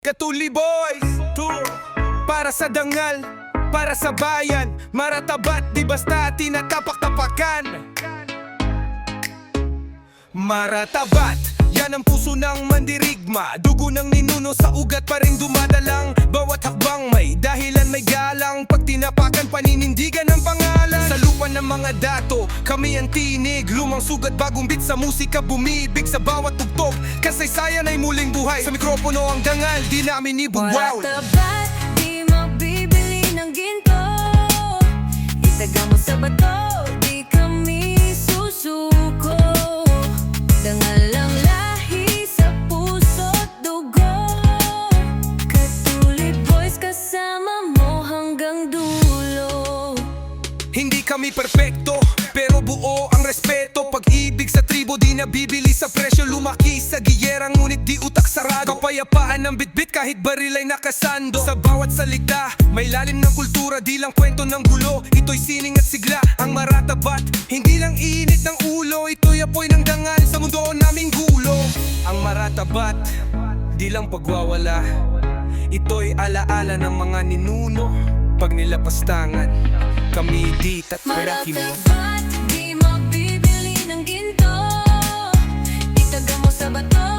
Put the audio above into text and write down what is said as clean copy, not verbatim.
Katuli Boys Tour. Para sa dangal, para sa bayan, maratabat, di basta tinatapak-tapakan. Maratabat, yan ang puso ng mandirigma. Dugo ng ninuno sa ugat pa rin dumadalang. Bawat hakbang may dahilan, may galang. Pag tinapakan, paninindigan ng pangalan. Sa lupa ng mga dato, kami ang tinig. Lumang sugat, bagong beat sa musika bumibig. Sa bawat tugtog, kasaysayan ay muling buhay. Sa mikropono ang dangal, di namin ibuwaw. Maratabat, di mabibili ng ginto. Itaga mo sa bato, di kami susuko. Dangal ang lahi sa puso't dugo. Katuli Boys, kasama mo hanggang dulo. Hindi kami perpekto, pero buo ang respeto. Pag-ibig sa tribo di nabibili sa presyo. Lumaki sa giyera ngunit di utak sarado. Kapayapaan ng bitbit kahit baril ay nakasando. Sa bawat salita, may lalim ng kultura. Di lang kwento ng gulo, ito'y sining at sigla. Ang maratabat, hindi lang init ng ulo. Ito'y apoy ng dangal sa mundo naming gulo. Ang maratabat, di lang pagwawala. Ito'y alaala ng mga ninuno. Pag nilapastangan, kami di tatperaki mo. Maratabat, di mabibili ng ginto. Itaga mo sa bato,